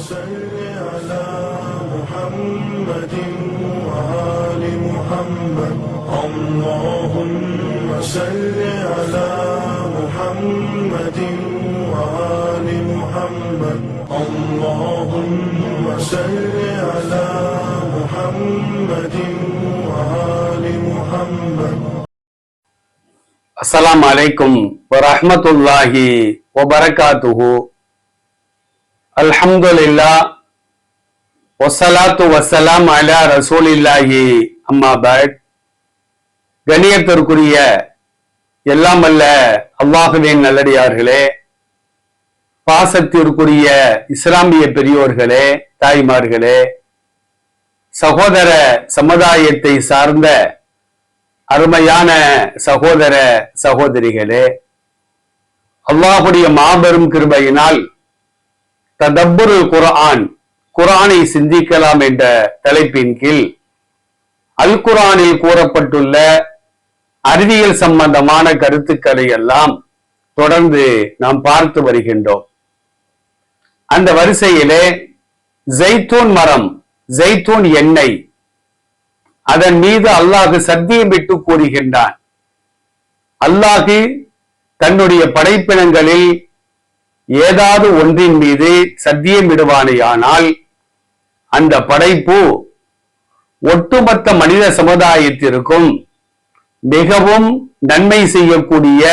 صل على محمد وآل محمد اللهم صل على محمد وآل محمد اللهم صل على محمد وآل محمد. அஸ்ஸலாமு அலைக்கும் வரஹ்மத்துல்லாஹி வபரகாத்துஹு. அல்ஹம்துலில்லாஹ் வஸ்ஸலாத்து வஸ்ஸலாம் அலா ரசூலில்லாஹி அம்மா பஅத். கண்ணியத்திற்குரிய எல்லாம் அல்ல அல்லாஹ்வின் நல்லடியார்களே, பாசத்திற்குரிய இஸ்லாமிய பெரியோர்களே, தாய்மார்களே, சகோதர சமுதாயத்தை சார்ந்த அருமையான சகோதர சகோதரிகளே, அல்லாஹுடைய மாபெரும் கிருபையினால் ததப்புருல் குர்ஆன், குர்ஆனை சிந்திக்கலாம் என்ற தலைப்பின் கீழ் அல் குர்ஆனில் கூறப்பட்டுள்ள அறிவியல் சம்பந்தமான கருத்துக்களை எல்லாம் தொடர்ந்து நாம் பார்த்து வருகின்றோம். அந்த வரிசையிலே ஜைத்தூன் மரம், ஜைத்தூன் எண்ணெய், அதன் மீது அல்லாஹ் சத்தியமிட்டு கூறுகின்றான். அல்லாஹ் தன்னுடைய படைப்பினங்களில் ஏதாவது ஒன்றின் மீது சத்தியமிடுவானேயானால் அந்த படைப்பு ஒட்டுமொத்த மனித சமுதாயத்திற்கும் மிகவும் நன்மை செய்யக்கூடிய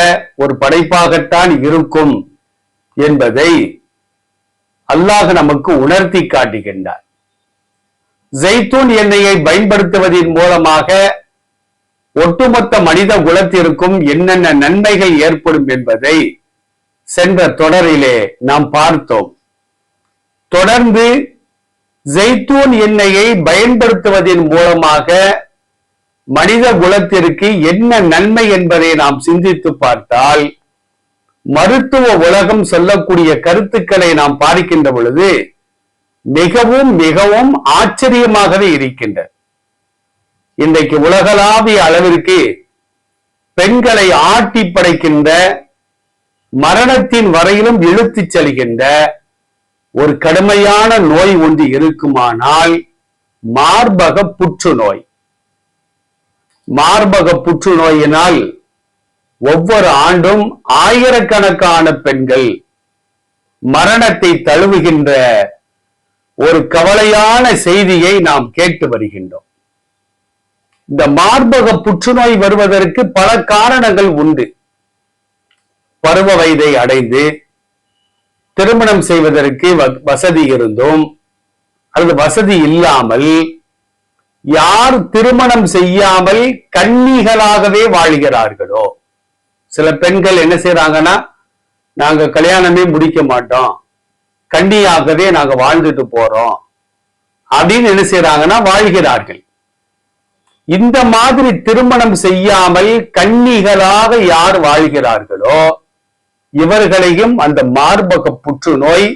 ஒரு படைப்பாகத்தான் இருக்கும் என்பதை அல்லாஹ் நமக்கு உணர்த்தி காட்டுகின்றார். ஜைத்தூன் எண்ணெயை பயன்படுத்துவதன் மூலமாக ஒட்டுமொத்த மனித குலத்திற்கும் என்னென்ன நன்மைகள் ஏற்படும் என்பதை சென்ற தொடரிலே நாம் பார்த்தோம். தொடர்ந்து ஜைத்தூன் எண்ணெயை பயன்படுத்துவதன் மூலமாக மனித குலத்திற்கு என்ன நன்மை என்பதை நாம் சிந்தித்து பார்த்தால், மருத்துவ உலகம் சொல்லக்கூடிய கருத்துக்களை நாம் பார்க்கின்ற பொழுது மிகவும் மிகவும் ஆச்சரியமாகவே இருக்கின்றது. இன்றைக்கு உலகளாவிய அளவிற்கு பெண்களை ஆட்டி படைக்கின்ற, மரணத்தின் வரையிலும் இழுத்துச் செல்கின்ற ஒரு கடுமையான நோய் ஒன்று இருக்குமானால் மார்பக புற்றுநோய். மார்பக புற்றுநோயினால் ஒவ்வொரு ஆண்டும் ஆயிரக்கணக்கான பெண்கள் மரணத்தை தழுவுகின்ற ஒரு கவலையான செய்தியை நாம் கேட்டு வருகின்றோம். இந்த மார்பக புற்றுநோய் வருவதற்கு பல காரணங்கள் உண்டு. பருவ வயதை அடைந்து திருமணம் செய்வதற்கு வசதி இருந்தும் அல்லது வசதி இல்லாமல், யார் திருமணம் செய்யாமல் கன்னிகளாகவே வாழ்கிறார்களோ, சில பெண்கள் என்ன செய்யறாங்கன்னா, நாங்க கல்யாணமே முடிக்க மாட்டோம், கன்னியாகவே நாங்க வாழ்ந்துட்டு போறோம் அப்படின்னு என்ன செய்யறாங்கன்னா வாழ்கிறார்கள். இந்த மாதிரி திருமணம் செய்யாமல் கன்னிகளாக யார் வாழ்கிறார்களோ இவர்களையும் அந்த மார்பக புற்றுநோய்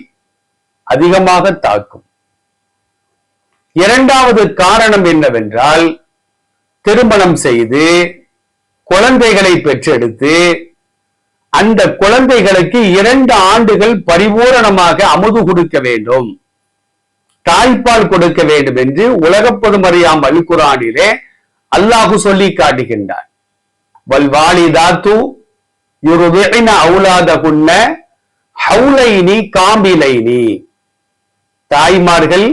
அதிகமாக தாக்கும். இரண்டாவது காரணம் என்னவென்றால், திருமணம் செய்து குழந்தைகளை பெற்றெடுத்து அந்த குழந்தைகளுக்கு 2 ஆண்டுகள் பரிபூரணமாக அமுது கொடுக்க வேண்டும், தாய்ப்பால் கொடுக்க வேண்டும் என்று உலக பொதுமறையாம் அல் குர்ஆனிலே அல்லாஹ் சொல்லி காட்டுகின்றார். வல்வாலிதாத்து யுர்திஇன அவுலாதகுன்ன ஹவுலைனி காமிலைனி. தாய்மார்கள்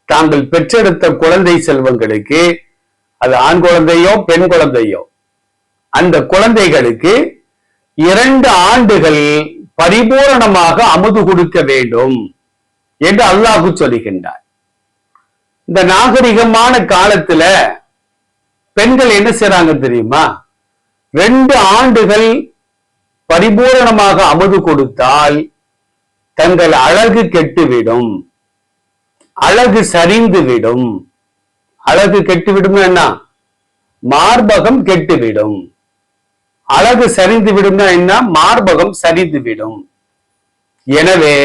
தாங்கள் பெற்றெடுத்த குழந்தை செல்வங்களுக்கு, அது ஆண் குழந்தையோ பெண் குழந்தையோ, அந்த குழந்தைகளுக்கு 2 ஆண்டுகள் பரிபூரணமாக அமுது கொடுக்க வேண்டும் என்று அல்லாஹ் சொல்லுகின்றார். இந்த நாகரிகமான காலத்துல பெண்கள் என்ன செய்றாங்க தெரியுமா? 2 ஆண்டுகள் பரிபூரணமாக அமுது கொடுத்தால் தங்கள் அழகு கெட்டுவிடும், அழகு சரிந்துவிடும். அழகு கெட்டுவிடும் என்ன? மார்பகம் கெட்டுவிடும். அழகு சரிந்து விடும்னா என்ன? மார்பகம் சரிந்து விடும். எனவே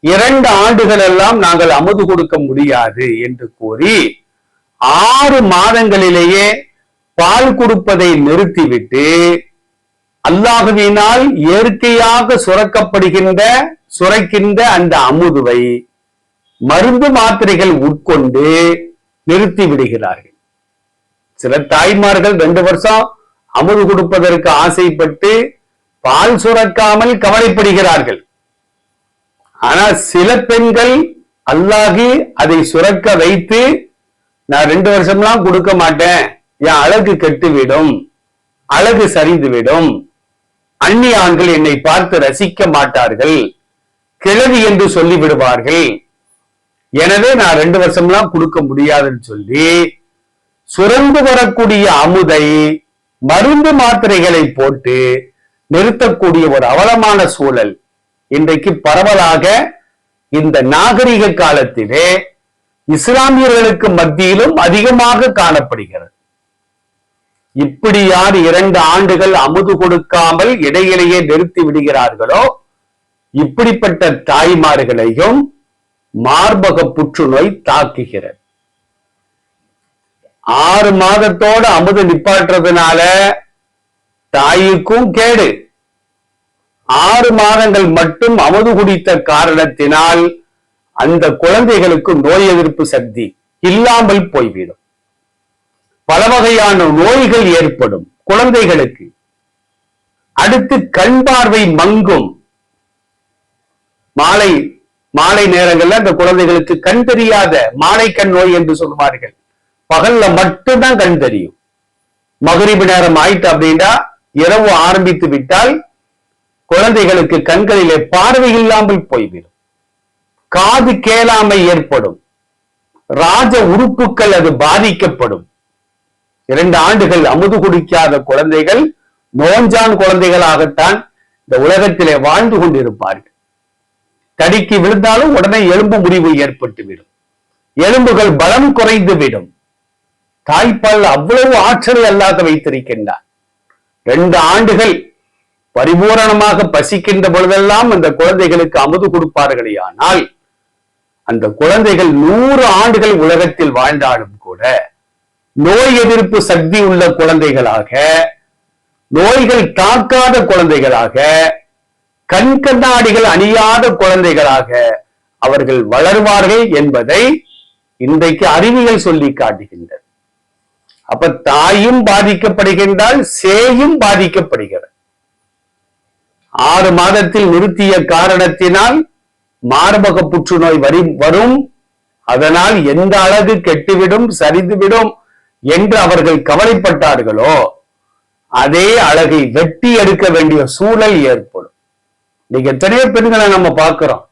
2 ஆண்டுகள் எல்லாம் நாங்கள் அமுது கொடுக்க முடியாது என்று கூறி 6 மாதங்களிலேயே பால் கொடுப்பதை நிறுத்திவிட்டு அல்லாஹ்வினால் இயற்கையாக சுரக்கின்ற அந்த அமுதுவை மருந்து மாத்திரைகள் உட்கொண்டு நிறுத்தி விடுகிறார்கள். சில தாய்மார்கள் 2 வருஷம் அமுது கொடுப்பதற்கு ஆசைப்பட்டு பால் சுரக்காமல் கவலைப்படுகிறார்கள். ஆனால் சில பெண்கள் அல்லாஹ் அதை சுரக்க வைத்து, நான் 2 வருஷம்லாம் கொடுக்க மாட்டேன், என் அழகு கெட்டுவிடும், அழகு சரிந்துவிடும், அந்நிய ஆண்கள் என்னை பார்த்து ரசிக்க மாட்டார்கள், கிழவி என்று சொல்லி விடுவார்கள், எனவே நான் 2 வருஷம்லாம் கொடுக்க முடியாதுன்னு சொல்லி சுரந்து வரக்கூடிய அமுதை மருந்து மாத்திரைகளை போட்டு நிறுத்தக்கூடிய ஒரு அவலமான சூழல் இன்றைக்கு பரவலாக இந்த நாகரிக காலத்திலே இஸ்லாமியர்களுக்கு மத்தியிலும் அதிகமாக காணப்படுகிறது. இப்படி யார் 2 ஆண்டுகள் அமுது கொடுக்காமல் இடையிலேயே நிறுத்தி விடுகிறார்களோ இப்படிப்பட்ட தாய்மார்களையும் மார்பக புற்றுநோய் தாக்குகிறது. 6 மாதத்தோட அமுது நிப்பாட்டுறதுனால தாய்க்கும் கேடு, 6 மாதங்கள் மட்டும் அமுது குடித்த காரணத்தினால் அந்த குழந்தைகளுக்கு நோய் எதிர்ப்பு சக்தி இல்லாமல் போய்விடும். பல வகையான நோய்கள் ஏற்படும் குழந்தைகளுக்கு. அடுத்து கண் பார்வை மங்கும். மாலை நேரங்கள்ல அந்த குழந்தைகளுக்கு கண் தெரியாத மாலை கண் நோய் என்று சொல்வார்கள். பகல்ல மட்டும்தான் கண் தெரியும். மகரிபு நேரம் ஆயிட்டு அப்படின்னா இரவு ஆரம்பித்து விட்டால் குழந்தைகளுக்கு கண்களிலே பார்வை இல்லாமல் போய்விடும். காது கேளாமை ஏற்படும். ராஜ உறுப்புகள் அது பாதிக்கப்படும். 2 ஆண்டுகள் அமுது குடிக்காத குழந்தைகள் நோஞ்சான் குழந்தைகளாகத்தான் இந்த உலகத்திலே வாழ்ந்து கொண்டிருப்பார்கள். தடிக்கு விழுந்தாலும் உடனே எலும்பு முறிவு ஏற்பட்டுவிடும். எலும்புகள் பலம் குறைந்து விடும். தாய்ப்பால் அவ்வளவு ஆற்றலை அல்லாத வைத்திருக்கின்றார். 2 ஆண்டுகள் பரிபூரணமாக பசிக்கின்ற பொழுதெல்லாம் அந்த குழந்தைகளுக்கு அமுது கொடுப்பார்களே, ஆனால் அந்த குழந்தைகள் 100 ஆண்டுகள் உலகத்தில் வாழ்ந்தாலும் கூட நோய் எதிர்ப்பு சக்தி உள்ள குழந்தைகளாக, நோய்கள் தாக்காத குழந்தைகளாக, கண் கண்ணாடிகள் அணியாத குழந்தைகளாக அவர்கள் வளர்வார்கள் என்பதை இன்றைக்கு அறிவியல் சொல்லி காட்டுகின்றது. அப்ப தாயும் பாதிக்கப்படுகின்றால், சேயும் பாதிக்கப்படுகிறது. 6 மாதத்தில் நிறுத்திய காரணத்தினால் மார்பக புற்றுநோய் வரும். அதனால் எந்த அழகு கெட்டுவிடும், சரிந்துவிடும் என்று அவர்கள் கவலைப்பட்டார்களோ அதே அழகை வெட்டி எடுக்க வேண்டிய சூழல் ஏற்படும். நீங்க எத்தனையோ பெண்களை நம்ம பார்க்கிறோம்.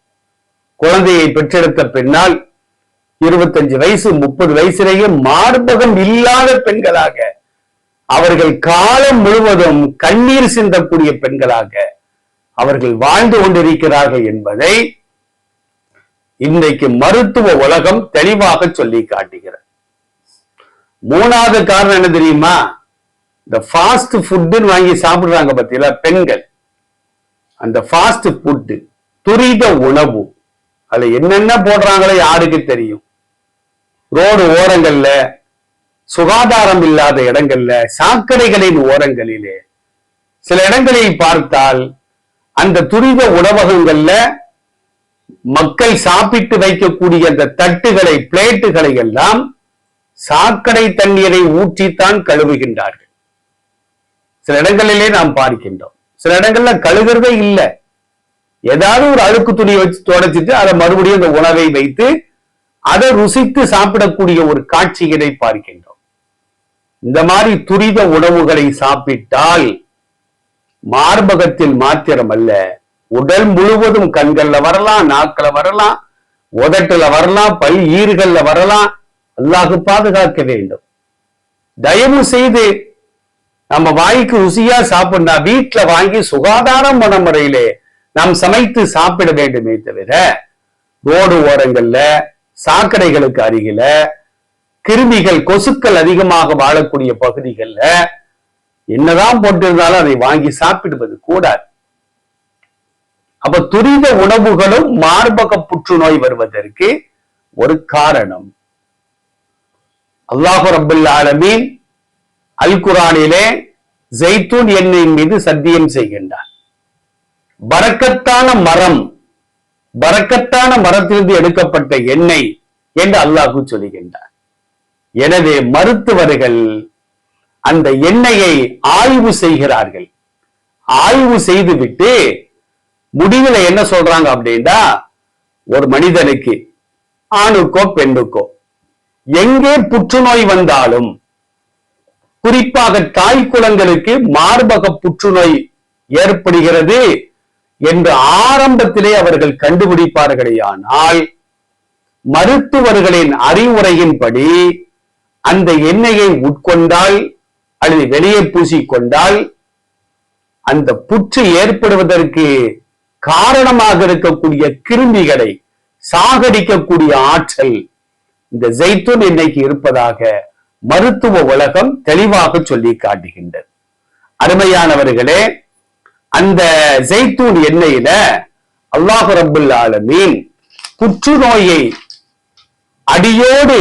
குழந்தையை பெற்றெடுத்த பின்னால் 25 வயசு 30 வயசிலேயே மார்பகம் இல்லாத பெண்களாக, அவர்கள் காலம் முழுவதும் கண்ணீர் சிந்தக்கூடிய பெண்களாக அவர்கள் வாழ்ந்து கொண்டிருக்கிறார்கள் என்பதை இன்றைக்கு மருத்துவ உலகம் தெளிவாக சொல்லி காட்டுகிறது. 3வது காரணம் என்ன தெரியுமா? இந்த ஃபாஸ்ட் ஃபுட்னு வாங்கி சாப்பிடுறாங்க பத்தியா பெண்கள். அந்த ஃபாஸ்ட் ஃபுட், துரித உணவு, அதுல என்னென்ன போடுறாங்களோ யாருக்கு தெரியும். ரோடு ஓரங்கள்ல, சுகாதாரம் இல்லாத இடங்கள்ல, சாக்கடைகளின் ஓரங்களிலே சில இடங்களில் பார்த்தால் அந்த துரித உணவகங்கள்ல மக்கள் சாப்பிட்டு வைக்கக்கூடிய அந்த தட்டுகளை, பிளேட்டுகளை எல்லாம் சாக்கடை தண்ணீரை ஊற்றித்தான் கழுவுகின்றார்கள். சில இடங்களிலே நாம் பார்க்கின்றோம். சில இடங்கள்ல கழுவுறதே இல்லை. ஏதாவது ஒரு அழுக்கு துணியை வச்சு தொடச்சிட்டு அதை மறுபடியும் அந்த உணவை வைத்து அதை ருசித்து சாப்பிடக்கூடிய ஒரு காட்சிகளை பார்க்கின்றோம். இந்த மாதிரி துரித உணவுகளை சாப்பிட்டால் மார்பகத்தில் மாத்திரமல்ல, உடல் முழுவதும், கண்கள்ல வரலாம், நாக்குல வரலாம், உதட்டுல வரலாம், பல் ஈறுகள்ல வரலாம். அல்லாஹ் பாதுகாக்க வேண்டும். தயவு செய்து நம்ம வாய்க்கு ருசியா சாப்பிடா வீட்டுல வாங்கி சுகாதாரமான முறையிலே நாம் சமைத்து சாப்பிட வேண்டுமே தவிர, ரோடு ஓரங்கள்ல, சாக்கடைகளுக்கு அருகில, கிருமிகள், கொசுக்கள் அதிகமாக வாழக்கூடிய பகுதிகள்ல என்னதான் போட்டிருந்தாலும் அதை வாங்கி சாப்பிடுவது கூடாது. அப்ப துரித உணவுகளும் மார்பக புற்றுநோய் வருவதற்கு ஒரு காரணம். அல்லாஹ் ரப்பல் ஆலமீன் அல் குர்ஆனிலே ஜைத்தூன் எண்ணெயின் மீது சத்தியம் செய்கின்றார். பரக்கத்தான மரம், பரக்கத்தான மரத்திலிருந்து எடுக்கப்பட்ட எண்ணெய் என்று அல்லாஹ் சொல்லுகின்றார். எனவே மருத்துவர்கள் அந்த எண்ணெயை ஆய்வு செய்கிறார்கள். ஆய்வு செய்துவிட்டு முடிவுல என்ன சொல்றாங்க அப்படின்னா, ஒரு மனிதனுக்கு ஆணுக்கோ பெண்ணுக்கோ எங்கே புற்றுநோய் வந்தாலும், குறிப்பாக தாய் குலங்களுக்கு மார்பக புற்றுநோய் ஏற்படுகிறது என்று ஆரம்பத்திலே அவர்கள் கண்டுபிடிப்பார்களேயானால், மருத்துவர்களின் அறிவுரையின்படி அந்த எண்ணெயை உட்கொண்டால் அல்லது வெளியே பூசிக்கொண்டால் அந்த புற்று ஏற்படுவதற்கு காரணமாக இருக்கக்கூடிய கிருமிகளை சாகடிக்கக்கூடிய ஆற்றல் இந்த ஜெய்தூன் எண்ணெய்க்கு இருப்பதாக மருத்துவ உலகம் தெளிவாக சொல்லி காட்டுகின்றது. அருமையானவர்களே, அந்த ஜெய்தூன் எண்ணெயில அல்லாஹ் ரப்புல் ஆலமீன் புற்றுநோயை அடியோடு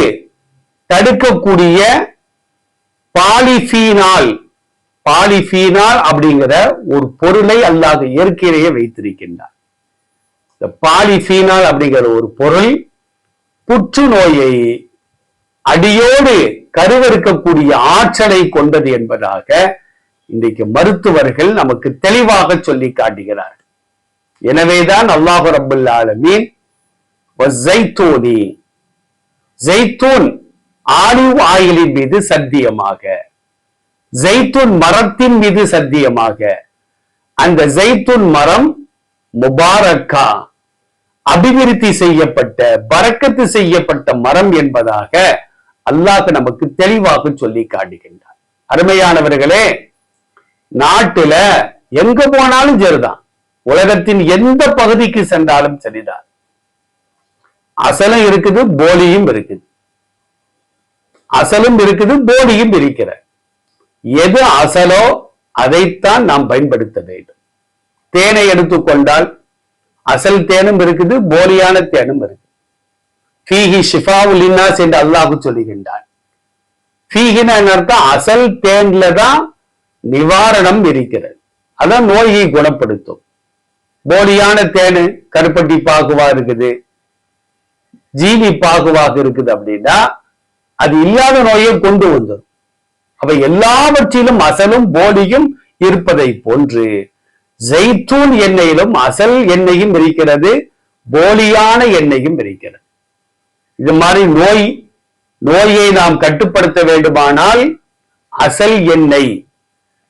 தடுக்கக்கூடிய பாலிஃபீனால் அப்படிங்கிற ஒரு பொருளை அல்லாஹ் இயற்கையிலேயே வைத்திருக்கின்றார். இந்த பாலிஃபீனால் அப்படிங்கிற ஒரு பொருள் புற்றுநோயை அடியோடு கருவறுக்கக்கூடிய ஆற்றலை கொண்டது என்பதாக இன்றைக்கு மருத்துவர்கள் நமக்கு தெளிவாக சொல்லி காட்டுகிறார்கள். எனவேதான் அல்லாஹ் ரப்புல் ஆலமீன் ஜெய்தூன் ஆலிவ் ஆயிலின் மீது சத்தியமாக, ஜெய்தூன் மரத்தின் மீது சத்தியமாக, அந்த ஜெய்தூன் மரம் முபாரக்கா, அபிவிருத்தி செய்யப்பட்ட, பரக்கத்து செய்யப்பட்ட மரம் என்பதாக அல்லாஹ் நமக்கு தெளிவாக சொல்லி காட்டுகின்றார். அருமையானவர்களே, நாட்டுல எங்க போனாலும் சரிதான், உலகத்தின் எந்த பகுதிக்கு சென்றாலும் சரிதான், அசலும் இருக்குது போலியும் இருக்குது, அசலும் இருக்குது போலியும் இருக்கிற. எது அசலோ அதைத்தான் நாம் பயன்படுத்த வேண்டும். தேனை எடுத்துக்கொண்டால் அசல் தேனும் இருக்குது, போலியான தேனும் இருக்கு. ஃபீஹி ஷிஃபாவுல் லின்னாஸ் என்று அல்லாஹ் சொல்லுகின்றான். ஃபீஹின அர்த்தம் அசல் தேன்ல தான் நிவாரணம் இருக்கிறது, அதான் நோயை குணப்படுத்தும். போலியான தேனு கருப்பட்டி பாகுவா இருக்குது, ஜீனி பாகுவாக இருக்குது அப்படின்னா அது இல்லாத நோயை கொண்டு வந்துடும். அவை எல்லாவற்றிலும் அசலும் போலியும் இருப்பதை போன்று ஜெய்தூன் எண்ணெயிலும் அசல் எண்ணெயும் இருக்கிறது, போலியான எண்ணெயும் இருக்கிறது. இது மாதிரி நோயை நாம் கட்டுப்படுத்த வேண்டுமானால் அசல் எண்ணெய்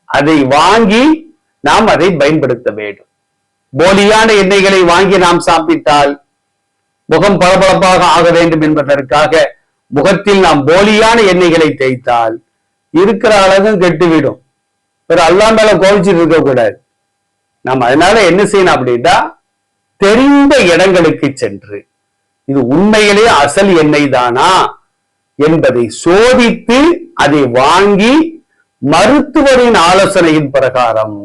அதை வாங்கி நாம் அதை பயன்படுத்த வேண்டும். போலியான எண்ணெய்களை வாங்கி நாம் சாப்பிட்டால் முகம் பளபளப்பாக ஆக வேண்டும் என்பதற்காக முகத்தில் நாம் போலியான எண்ணெய்களை தேய்த்தால் இருக்கிற அழகும் கெட்டுவிடும். பிறகு அல்லாஹ் மேல கோவிச்சுட்டு இருக்க கூடாது. நாம் அதனால என்ன செய்யணும் அப்படின்னா, தெரிந்த இடங்களுக்கு சென்று இது உண்மையிலே அசல் எண்ணெய் தானா என்பதை சோதித்து அதை வாங்கி மருத்துவரின் ஆலோசனையின் பிரகாரம்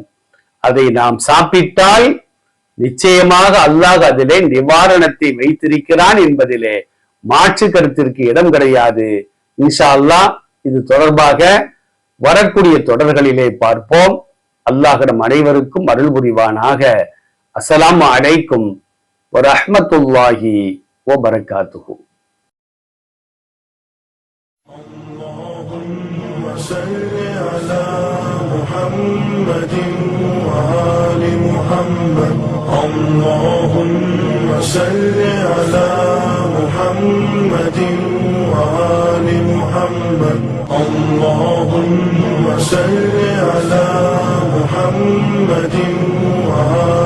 அதை நாம் சாப்பிட்டால் நிச்சயமாக அல்லாஹ் அதிலே நிவாரணத்தை வைத்திருக்கிறான் என்பதிலே மாற்று கருத்திற்கு இடம் கிடையாது. இன்ஷா அல்லாஹ் இது தொடர்பாக வரக்கூடிய தொடர்களிலே பார்ப்போம். அல்லாஹ் நம் அனைவருக்கும் அருள் புரிவானாக. அஸ்ஸலாமு அலைக்கும் வரஹ்மத்துல்லாஹி வபரகாத்துஹு. اللهم صل على محمد وآل محمد. اللهم صل على محمد وآل محمد. اللهم صل على محمد وآل